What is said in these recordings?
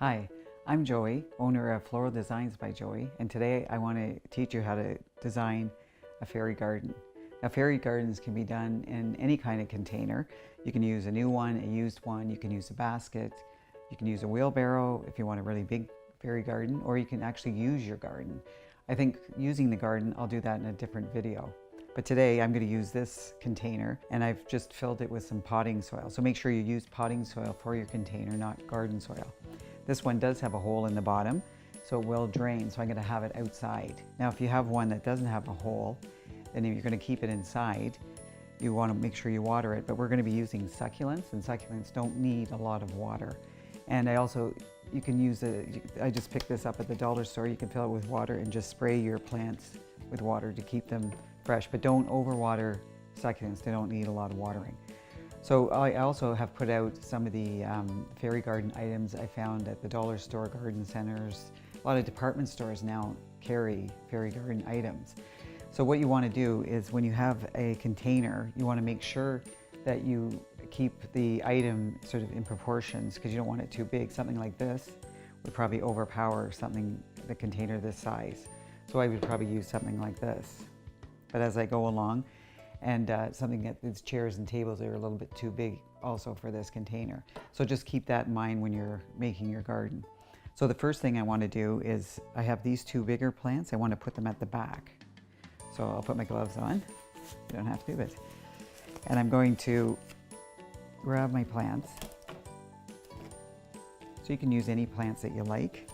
Hi, I'm Joey, owner of Floral Designs by Joey, and today I want to teach you how to design a fairy garden. Now, fairy gardens can be done in any kind of container. You can use a new one, a used one, you can use a basket, you can use a wheelbarrow if you want a really big fairy garden, or you can actually use your garden. I think using the garden, I'll do that in a different video. But today I'm going to use this container and I've just filled it with some potting soil. So make sure you use potting soil for your container, not garden soil. This one does have a hole in the bottom, so it will drain, so I'm going to have it outside. Now if you have one that doesn't have a hole, then if you're going to keep it inside, you want to make sure you water it, but we're going to be using succulents, and succulents don't need a lot of water. And you can use I just picked this up at the dollar store. You can fill it with water and just spray your plants with water to keep them fresh, but don't overwater succulents. They don't need a lot of watering. So I also have put out some of the fairy garden items I found at the dollar store, garden centers. A lot of department stores now carry fairy garden items. So what you want to do is when you have a container, you want to make sure that you keep the item sort of in proportions, because you don't want it too big. Something like this would probably overpower the container this size. So I would probably use something like this. But as I go along, and something that these chairs and tables are a little bit too big also for this container. So just keep that in mind when you're making your garden. So the first thing I want to do is, I have these two bigger plants. I want to put them at the back. So I'll put my gloves on. You don't have to, but. And I'm going to grab my plants. So you can use any plants that you like.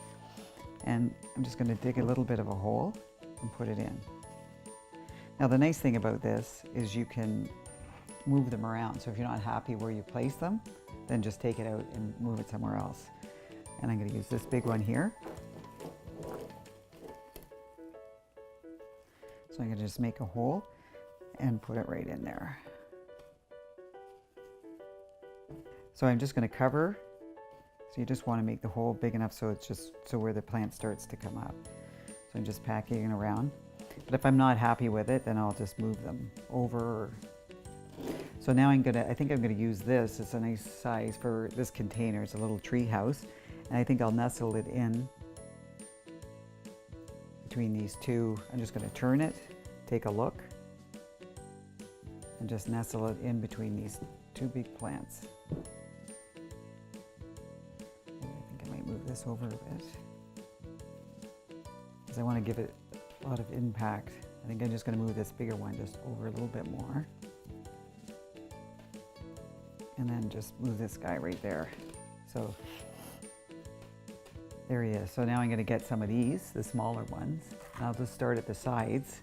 And I'm just going to dig a little bit of a hole and put it in. Now the nice thing about this is you can move them around. So if you're not happy where you place them, then just take it out and move it somewhere else. And I'm going to use this big one here. So I'm going to just make a hole and put it right in there. So I'm just going to cover. So you just want to make the hole big enough so it's just so where the plant starts to come up. So I'm just packing it around. But if I'm not happy with it, then I'll just move them over. So now I think I'm gonna use this. It's a nice size for this container. It's a little tree house. And I think I'll nestle it in between these two. I'm just gonna turn it, take a look, and just nestle it in between these two big plants. I think I might move this over a bit, because I wanna give it a lot of impact. I think I'm just going to move this bigger one just over a little bit more. And then just move this guy right there. So there he is. So now I'm going to get some of these, the smaller ones. And I'll just start at the sides.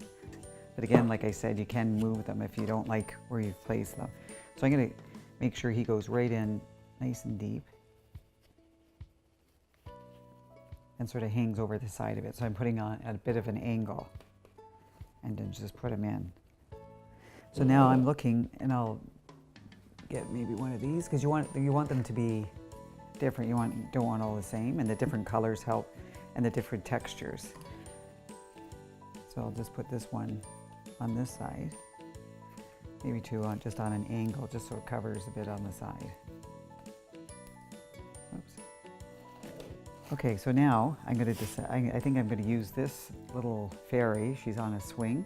But again, like I said, you can move them if you don't like where you've placed them. So I'm going to make sure he goes right in nice and deep. And sort of hangs over the side of it. So I'm putting on at a bit of an angle and then just put them in. So now I'm looking, and I'll get maybe one of these, because you want them to be different. You don't want all the same, and the different colors help, and the different textures. So I'll just put this one on this side, maybe two just on an angle, just so it covers a bit on the side. Okay, so now I'm going to decide. I think I'm going to use this little fairy. She's on a swing.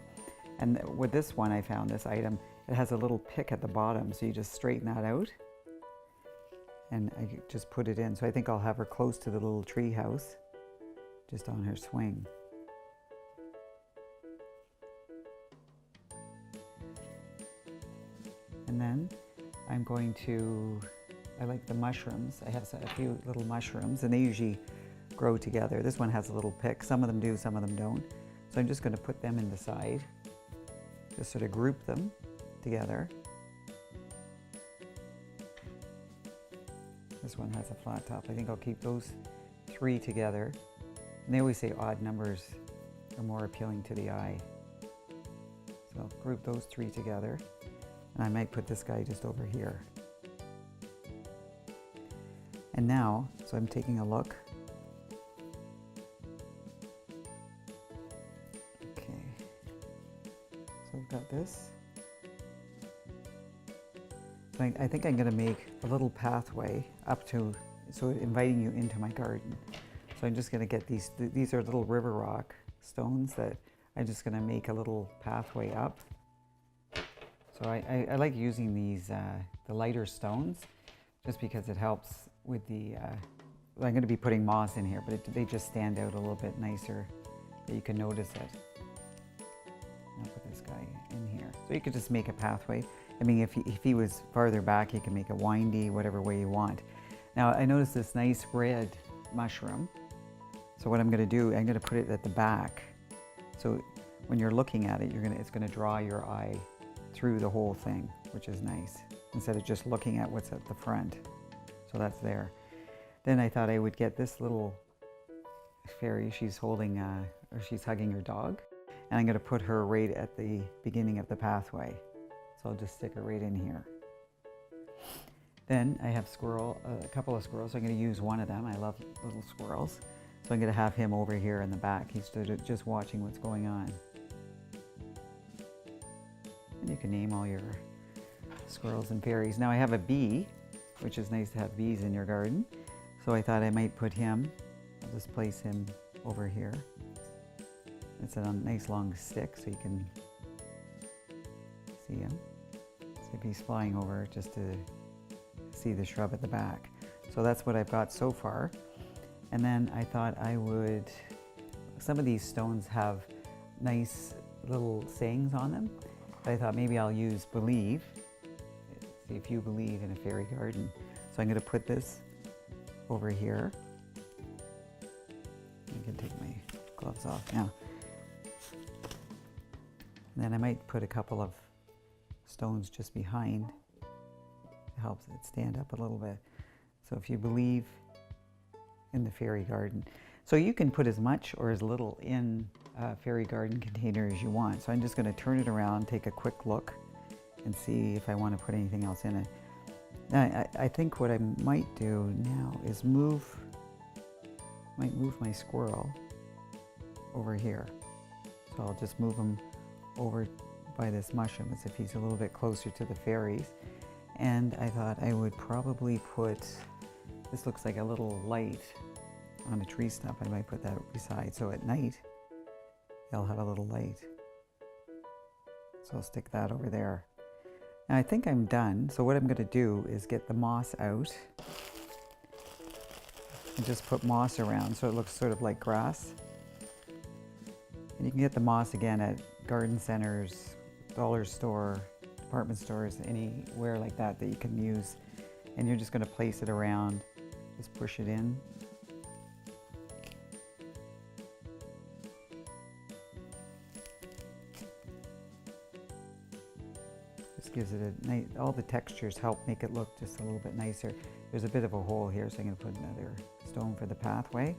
And with this one, I found this item, it has a little pick at the bottom. So you just straighten that out. And I just put it in. So I think I'll have her close to the little tree house, just on her swing. And then I'm going to, I like the mushrooms. I have a few little mushrooms, and they usually grow together. This one has a little pick. Some of them do, some of them don't. So I'm just going to put them in the side. Just sort of group them together. This one has a flat top. I think I'll keep those three together. And they always say odd numbers are more appealing to the eye. So I'll group those three together. And I might put this guy just over here. And now, so I'm taking a look. Okay, so I've got this. So I think I'm going to make a little pathway up to so inviting you into my garden. So I'm just going to get these are little river rock stones that I'm just going to make a little pathway up. So I like using these, the lighter stones, just because it helps with the, I'm going to be putting moss in here, but they just stand out a little bit nicer, that you can notice it. I'll put this guy in here. So you could just make a pathway. I mean, if he was farther back, you can make it windy, whatever way you want. Now, I noticed this nice red mushroom. So what I'm going to do, I'm going to put it at the back. So when you're looking at it, it's going to draw your eye through the whole thing, which is nice, instead of just looking at what's at the front. So that's there. Then I thought I would get this little fairy. She's holding, or she's hugging her dog. And I'm going to put her right at the beginning of the pathway. So I'll just stick her right in here. Then I have a couple of squirrels. I'm going to use one of them. I love little squirrels. So I'm going to have him over here in the back. He's just watching what's going on. And you can name all your squirrels and fairies. Now I have a bee, which is nice to have bees in your garden. So I thought I might put him, I'll just place him over here. It's a nice long stick so you can see him. So if he's flying over, just to see the shrub at the back. So that's what I've got so far. And then I thought some of these stones have nice little sayings on them. But I thought maybe I'll use believe. See if you believe in a fairy garden. So I'm going to put this over here. I can take my gloves off now. And then I might put a couple of stones just behind. It helps it stand up a little bit. So if you believe in the fairy garden. So you can put as much or as little in a fairy garden container as you want. So I'm just going to turn it around, take a quick look, and see if I want to put anything else in it. Now, I think what I might do now is move my squirrel over here. So I'll just move him over by this mushroom as if he's a little bit closer to the fairies. And I thought I would probably put, this looks like a little light on a tree stump. I might put that beside. So at night, they'll have a little light. So I'll stick that over there. Now I think I'm done. So what I'm going to do is get the moss out and just put moss around so it looks sort of like grass. And you can get the moss again at garden centers, dollar store, department stores, anywhere like that you can use. And you're just going to place it around, just push it in. Just gives it a nice, all the textures help make it look just a little bit nicer. There's a bit of a hole here, so I'm going to put another stone for the pathway.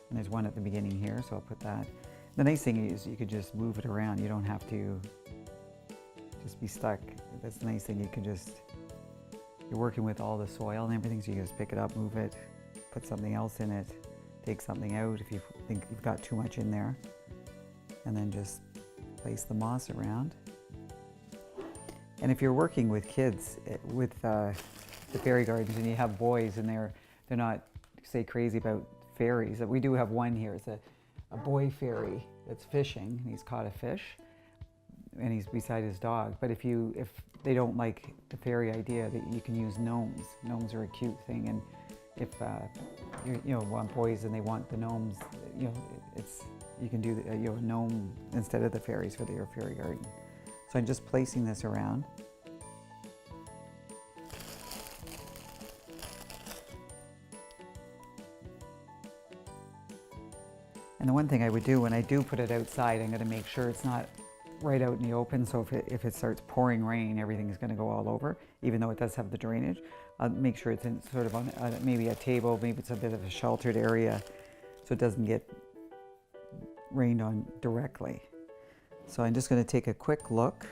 And there's one at the beginning here, so I'll put that. The nice thing is you could just move it around. You don't have to just be stuck. That's the nice thing. You can just, you're working with all the soil and everything, so you can just pick it up, move it, put something else in it, take something out if you think you've got too much in there, and then just place the moss around. And if you're working with kids with the fairy gardens and you have boys and they're not, say, crazy about fairies, we do have one here. It's a boy fairy that's fishing, and he's caught a fish, and he's beside his dog. But if they don't like the fairy idea, that you can use gnomes. Gnomes are a cute thing, and if you want boys and they want the gnomes, you can do a gnome instead of the fairies for your fairy garden. So I'm just placing this around. And the one thing I would do when I do put it outside, I'm going to make sure it's not right out in the open. So if it starts pouring rain, everything's going to go all over, even though it does have the drainage. I'll make sure it's in sort of on maybe a table, maybe it's a bit of a sheltered area, so it doesn't get rained on directly. So I'm just going to take a quick look,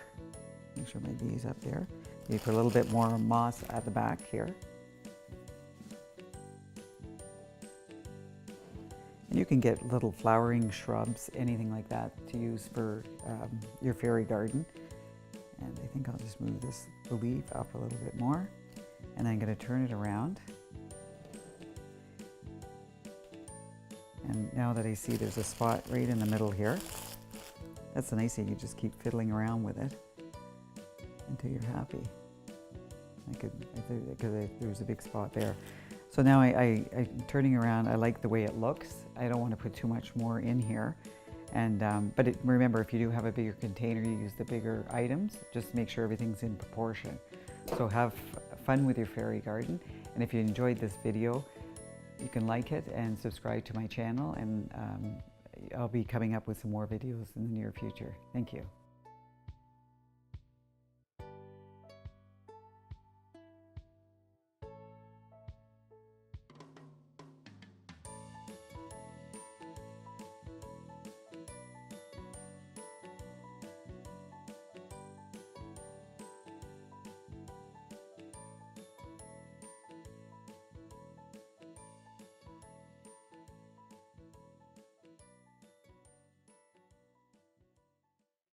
make sure my bee's up there. Maybe put a little bit more moss at the back here. And you can get little flowering shrubs, anything like that, to use for your fairy garden. And I think I'll just move this leaf up a little bit more. And I'm going to turn it around. And now that I see there's a spot right in the middle here, that's the nice thing, you just keep fiddling around with it until you're happy. Because there's a big spot there. So now I'm turning around. I like the way it looks. I don't want to put too much more in here. And but remember, if you do have a bigger container, you use the bigger items. Just make sure everything's in proportion. So have fun with your fairy garden. And if you enjoyed this video, you can like it and subscribe to my channel. And I'll be coming up with some more videos in the near future. Thank you.